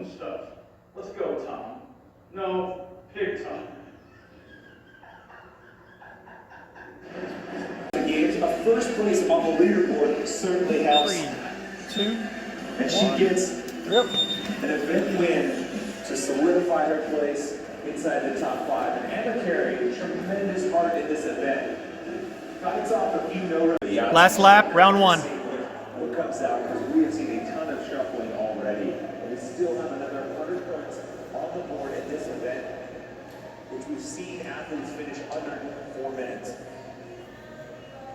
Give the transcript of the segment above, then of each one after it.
stuff. Let's go, Tom. No, Pig Tom. Games, a first place on the leaderboard certainly helps. 3, 2, and she gets an event win to solidify her place inside the top 5. And Anna Carey, tremendous part in this event. Cuts off a few Last lap, round 1. What comes out, because we have seen a ton of shuffling already. And we still have another 100 points on the board at this event, which we've seen athletes finish under 4 minutes.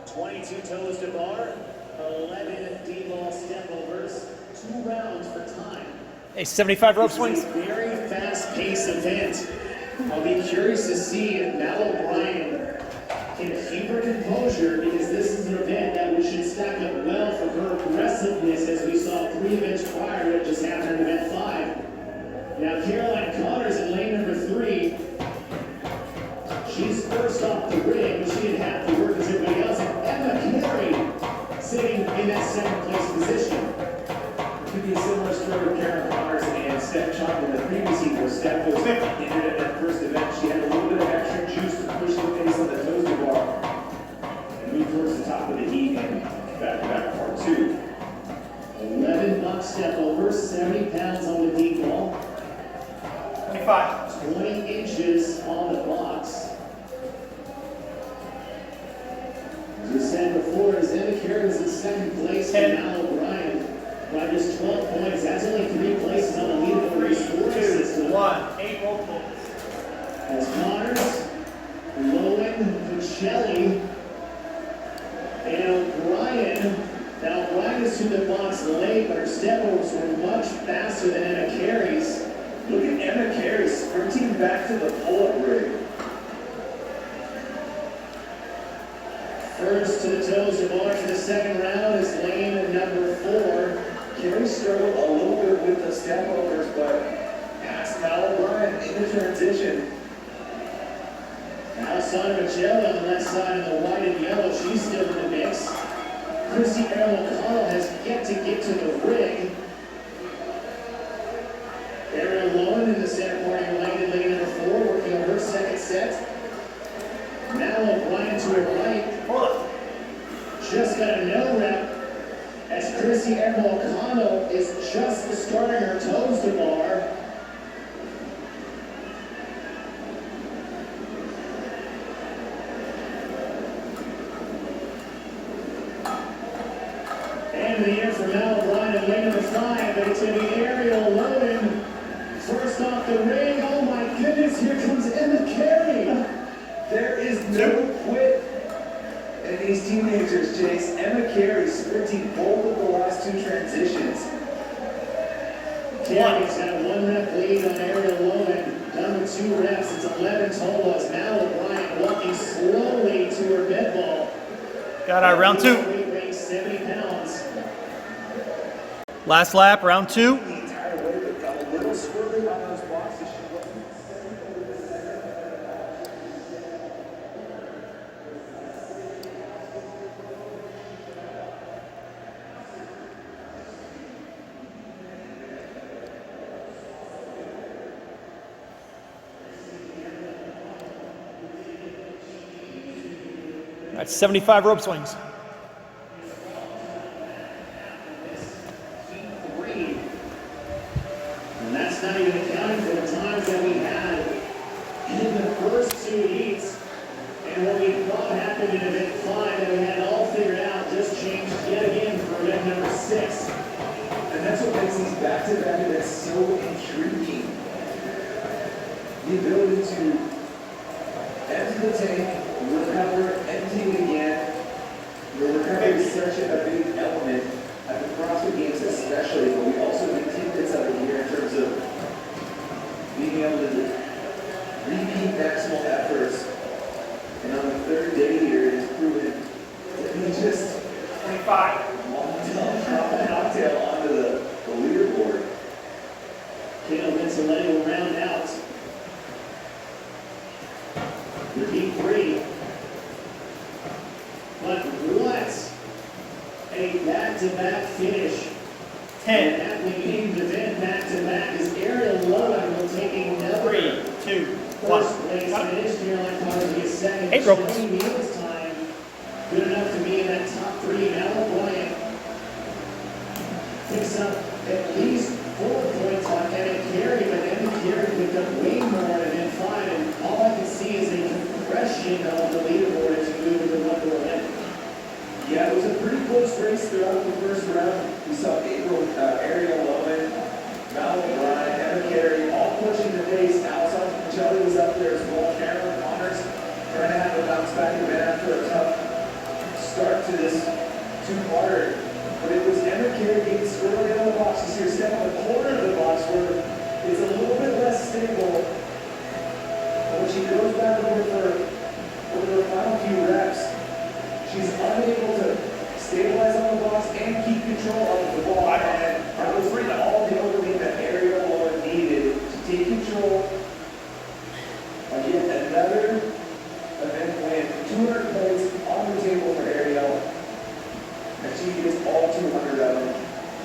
22 toes to bar, 11 D-ball step overs, 2 rounds for time. A 75 rope swings. It's a very fast-paced event. I'll be curious to see if Mal O'Brien can keep her composure, because this is an event that should stack up well for her aggressiveness, as we saw 3 events prior that just happened in event 5. Now Caroline Connors in lane number 3. She's first off the rig, but she didn't have to work as everybody else. Emma Carey sitting in that second place position. It could be a similar story with Caroline Connors and Steph Chalk in the previous heat, where Steph was injured at that first event. She had a little bit of extra juice to push the pace on the toes to bar and move towards the top of the heat and back-to-back part 2. 11 buck step over, 70 pounds on the deep ball. 25. 20 inches on the box. As we said before, Emma Carey was in second place and Mal O'Brien by just 12 points. That's only 3 places on the leaderboard scoring system. 1, 8 roll points. As Connors, Lowen, Pacelli, and O'Brien. Now O'Brien is to the box late, but her step overs were much faster than Emma Carey's. Look at Emma Carey sprinting back to the pull-up rig. First to the toes to bar for the second round is lane number 4. Carey struggled a little bit with the step overs, but past Mal O'Brien in the transition. Now Sonia Michelle on the left side in the white and yellow, she's still in the mix. Christy Earl O'Connell has yet to get to the rig. Ariel Lowen in the center corner lane in lane number 4, working on her second set. Mal O'Brien to her right. Just got a no rep as Chrissy Earl O'Connell is just starting her toes to bar. And the air for Mal O'Brien in lane number 5, but it's going to be Ariel Lowen. First off the ring, oh my goodness, here comes Emma Carey. There is no quit in these teenagers, Jace. Emma Carey sprinting both of the last 2 transitions. Carey's got a 1 rep lead on Ariel Lowen. Done with 2 reps, it's 11 total as Mal O'Brien walking slowly to her medball. Got our round 2. Weight range 70 pounds. Last lap, round 2. The entire way, but got a little squirrely on those boxes. That's 75 rope swings. And that's not even accounting for the times that we had in the first 2 heats. And what we thought happened in event 5 that we had all figured out just changed yet again for event number 6. And that's what makes these back-to-back events so intriguing. The ability to empty the tank, recover, empty it again. The recovery is such a big element at the CrossFit Games especially, but we also get tidbits of it here in terms of being able to repeat maximal efforts. And on the 3rd day here, it's proven to be just 25. cocktail onto the leaderboard. Kayla Vincentelli will round out. Repeat 3. But what a back-to-back finish. 10. 8 rope. Good enough to be in that top 3 medal Bryant. Picks up at least 4 points on Evan Carey, but Evan Carey picked up way more than in 5, and all I can see is a compression of the leaderboard as you move into 1 more minute. Yeah, it was a pretty close race throughout the first round. We saw April, Ariel Loman, Malcolm Bryant, Evan Carey, all pushing the pace. Alessandro Pacelli was up there as well. Cameron Connors trying to have a bounce back event after a tough start to this two-parter. But it was Evan Carey getting squirrely out of the box. You see her step on the corner of the box where it's a little bit less stable. But when she goes back over her final few reps, she's unable to stabilize on the box and keep control of the ball. And that was really all the opening that Ariel Loman needed to take control of yet another event win. 200 points on the table for Ariel. And she gets all 200 of them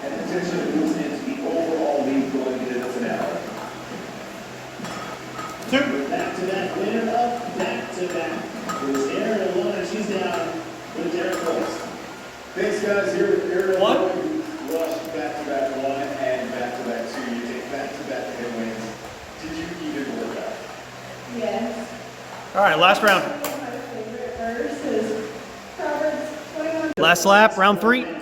and potentially moves into the overall lead going into the finale. 2. Back-to-back winner of back-to-back. It was Ariel Loman. She's down with Derek Close. Thanks, guys. Here with Ariel 1. Loman, you rushed back-to-back 1 and back-to-back 2. You take back-to-back wins. Did you even work out? Yes. All right, last round. My favorite verse is Proverbs 21. Last lap, round 3. And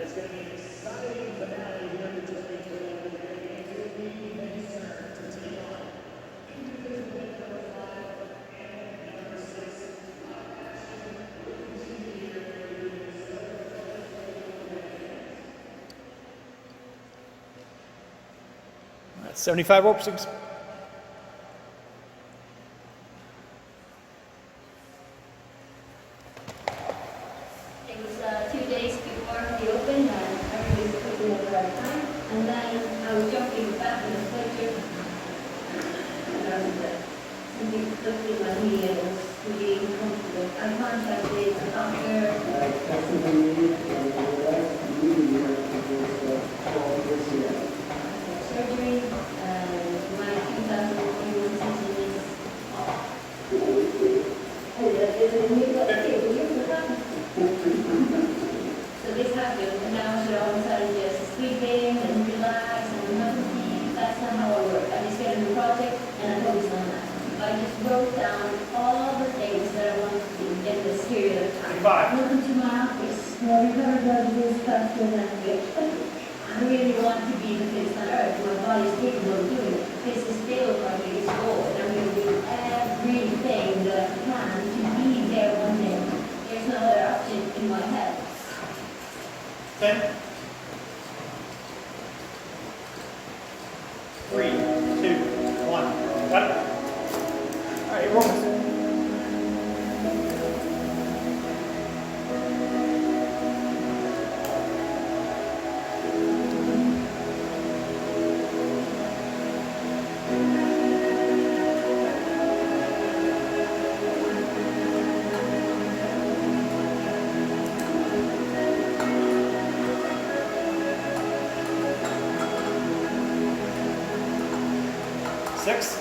it's going to be an exciting finale here in the district. All right, 75 rope swings. It was 2 days before the open, and everybody was picking up the right time. And then I was jumping back in the pleasure. And something looked in my knee and it was really uncomfortable. I contacted the doctor. Surgery, and my 2021 season is so this happened, and now I should all of a sudden just sleeping and relax and nothing. That's not how I work. I just get a new project and I focus on that. I just wrote down all the things that I want to do in this period of time. 5. Welcome to my office. Well, we covered those faster than I really want to be the fittest on earth. My body is capable of doing it. This is still my biggest goal, and I'm going to do everything that I can to be there one day. There's no other option in my head. 10. 3, 2, 1. Got it. All right, roll. 6.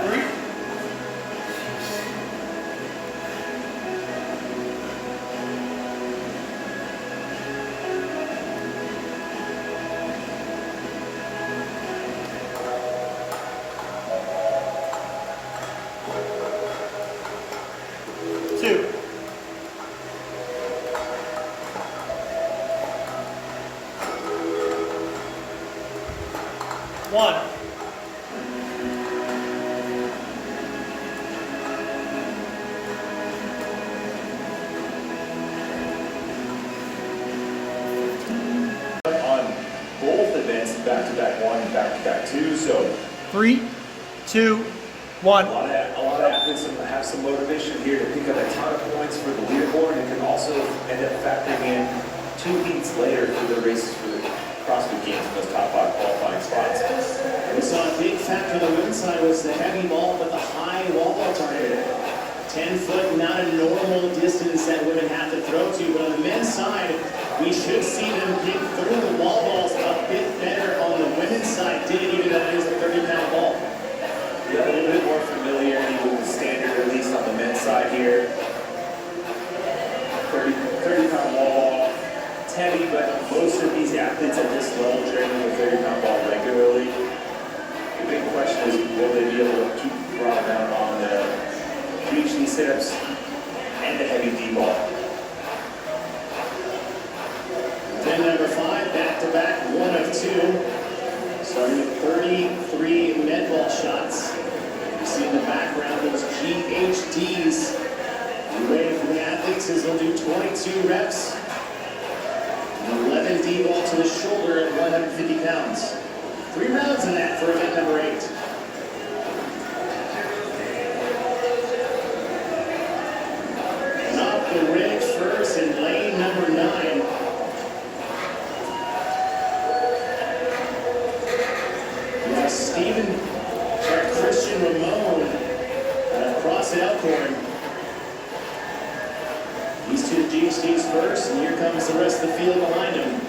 3. 2. 1. On both events, back-to-back 1 and back-to-back 2, so 3, 2, 1. A lot of athletes have some motivation here to pick up a ton of points for the leaderboard and can also end up factoring in 2 heats later for the races for the CrossFit Games in those top 5 qualifying spots. We saw a big factor on the women's side was the heavy ball with the high wall ball target. 10 foot, not a normal distance that women have to throw to, but on the men's side, we should see them get through the wall balls a bit better on the women's side, even though it is a 30-pound ball. Yeah, a little bit more familiarity with the standard, at least on the men's side here. 30-pound wall ball. It's heavy, but most of these athletes at this level train with a 30-pound ball regularly. The big question is, will they be able to keep throwing down on the GHD sit-ups and the heavy D-ball? Then number 5, back-to-back, 1 of 2. Starting with 33 medball shots. You see in the background those GHDs. The way for the athletes is they'll do 22 reps. 11 D-ball to the shoulder at 150 pounds. 3 rounds in that for event number 8. And off the rig first in lane number 9. Christian Ramon across Elkhorn. These 2 GHDs first, and here comes the rest of the field behind him.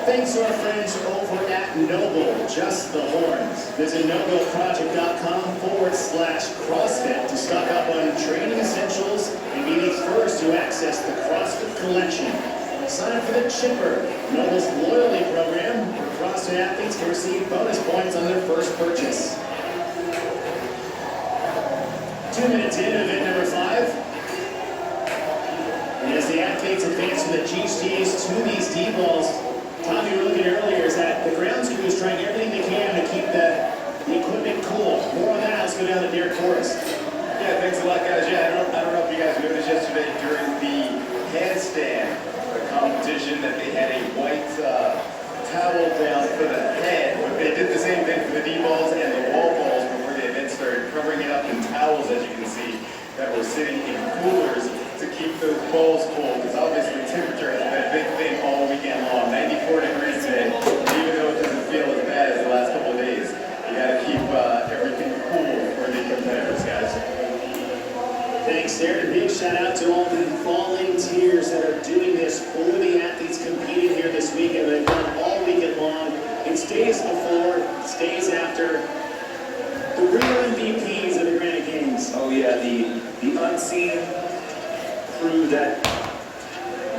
Thanks to our friends over at Noble, Just the Horns. Visit nobleproject.com/CrossFit to stock up on training essentials and be the first to access the CrossFit collection. Sign up for the Chipper, Noble's loyalty program, where CrossFit athletes can receive bonus points on their first purchase. 2 minutes in, event number 5. And as the athletes advance from the GHDs to these D-balls, Tommy, you were looking earlier, is that the grounds crew is trying everything they can to keep the equipment cool. More on that, let's go down to Derek Forrest. Yeah, thanks a lot, guys. Yeah, I don't know if you guys noticed yesterday during the handstand competition that they had a white towel down for the head. They did the same thing for the D-balls and the wall balls before the event started, covering it up in towels, as you can see, that were sitting in coolers to keep those balls cold, because obviously temperature has been a big thing all weekend long. 94 degrees today, even though it doesn't feel as bad as the last couple of days. You got to keep everything cool for the competitors, guys. Thanks, Derek. Big shout out to all the volunteers that are doing this for the athletes competing here this weekend. They've done all weekend long. It's days before, it's days after. The real MVPs of the Granite Games. Oh yeah, the unseen crew that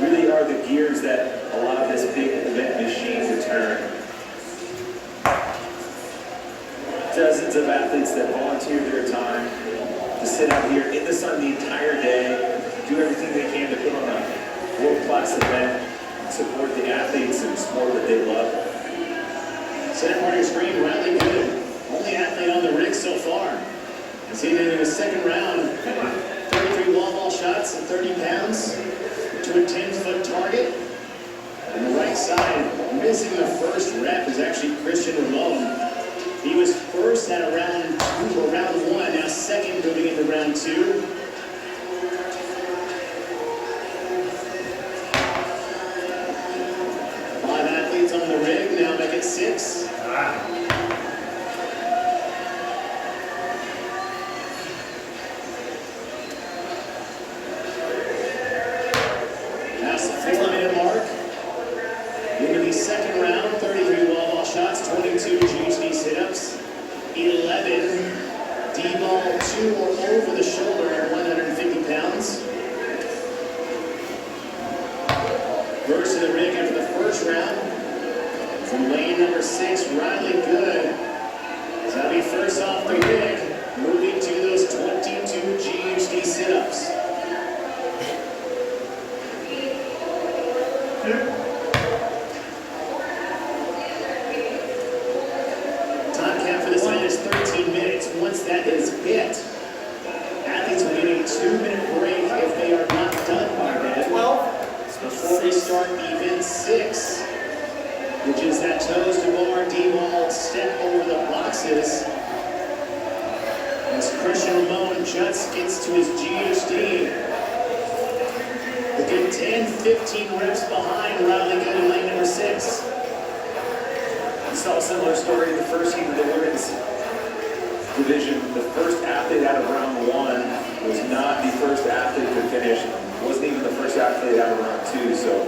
really are the gears that a lot of this big event machine would turn. Dozens of athletes that volunteer their time to sit out here in the sun the entire day, do everything they can to put on a world-class event, support the athletes and sport that they love. Center part of your screen, Riley Good. Only athlete on the rig so far. As he did in his second round, 33 wall ball shots at 30 pounds to a 10-foot target. On the right side, missing the first rep is actually Christian Ramon. He was first at round 2 or round 1, now second moving into round 2. Five athletes on the rig, now make it 6. Past the 4-minute mark. Into the second round, 33 wall ball shots, 22 GHD sit-ups, 11 D-ball to or over the shoulder at 150 pounds. First to the rig after the first round. From lane number 6, Riley Good. So that'll be first off the rig, moving to those 22 GHD sit-ups. Time cap for this event is 13 passes. As Christian Ramon just gets to his GHD. A good 10-15 reps behind Riley Good in lane number 6. We saw a similar story in the first heat of the women's division. The first athlete out of round 1 was not the first athlete to finish. Wasn't even the first athlete out of round 2. So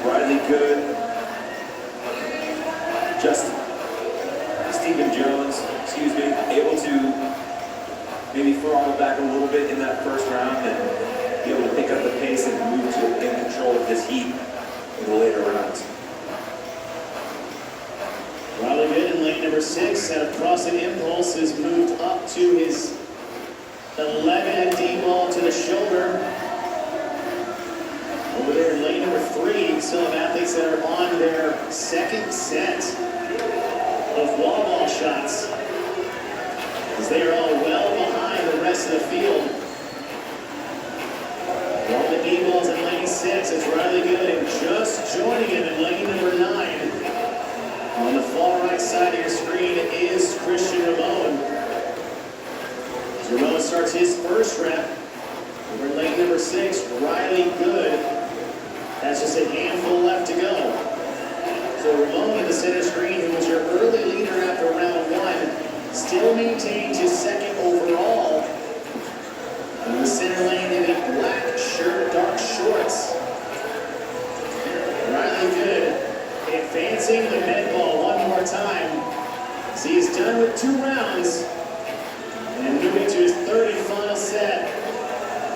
Riley Good, Stephen Jones, able to maybe throttle back a little bit in that first round and be able to pick up the pace and move to in control of this heat in the later rounds. Riley Good in lane number 6 out of Crossing Impulse has moved up to his 11 D-ball to the shoulder. Over there in lane number 3, still have athletes that are on their second set of wall ball shots, as they are all well behind the rest of the field. All the D-balls in lane 6, it's Riley Good, and just joining him in lane number 9. On the far right side of your screen is Christian Ramon. As Ramon starts his first rep, over in lane number 6, Riley Good. That's just a handful left to go. So Ramon in the center screen, who was your early leader after round 1, still maintains his second overall. In the center lane in a black shirt, dark shorts. Riley Good advancing the Medball one more time. So he's done with 2 rounds and moving to his third and final set.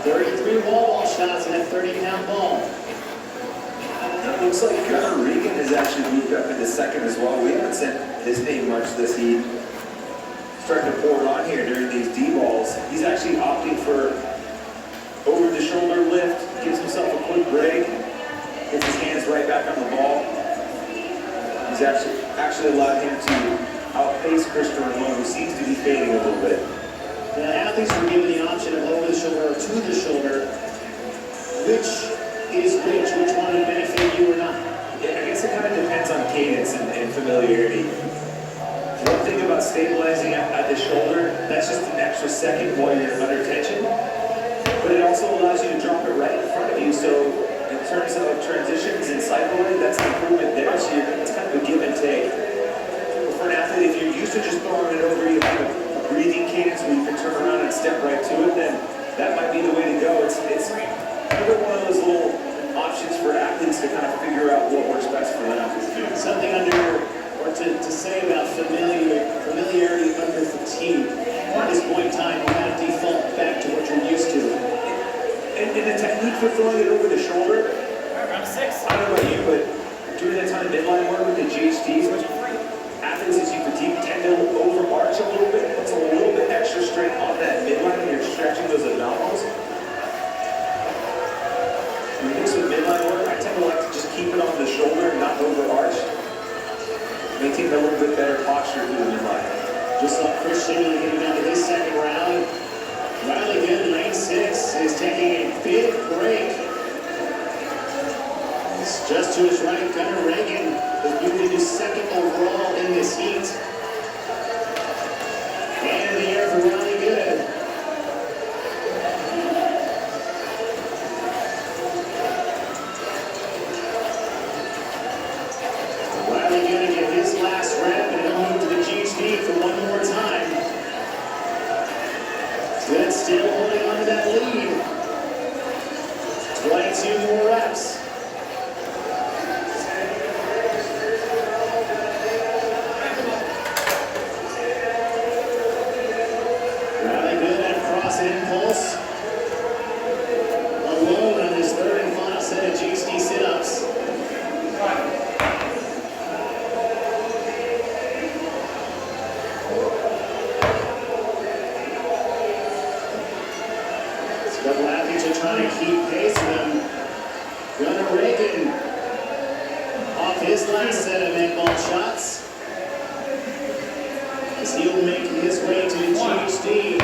33 wall ball shots and a 30-pound ball. It looks like Regan has actually moved up into second as well. We haven't sent his name much this heat. Starting to pour it on here during these D-balls. He's actually opting for over-the-shoulder lift, gives himself a quick break, gets his hands right back on the ball. He's actually allowed him to outpace Christian Ramon, who seems to be fading a little bit. The athletes were given the option of over the shoulder or to the shoulder. Which one would benefit you or not? Yeah, I guess it kind of depends on cadence and familiarity. One thing about stabilizing at the shoulder, that's just an extra second while you're under tension. But it also allows you to drop it right in front of you, so in terms of transitions and cycling, that's an improvement there, so it's kind of a give and take. For an athlete, if you're used to just throwing it over, you have a breathing cadence where you can turn around and step right to it, then that might be the way to go. It's another one of those little options for athletes to kind of figure out what works best for them. Something to say about familiarity under fatigue. At this point in time, you kind of default back to what you're used to. And the technique for throwing it over the shoulder, Round 6. I don't know about you, but doing that ton of midline work with the GHDs, athletes as you fatigue tend to overarch a little bit, puts a little bit extra strain on that midline when you're stretching those abdominals. When you mix with midline work, I tend to like to just keep it on the shoulder and not overarch. Maintain a little bit better posture through the midline. Just like Christian getting down to his second round, Riley Good in lane 6 is taking a big break. It's just to his right, Gunnar Reagan is moving to second overall in this heat. And in the air for Riley Good. Riley Good to get his last rep and he'll move to the GHD for one more time. Good, still holding on to that lead. 22 more reps. Riley Good at cross impulse. Alone on his third and final set of GHD sit-ups. Couple athletes are trying to keep pace with him. Gunnar Reagan off his last set of Medball shots. As he'll make his way to the GHD.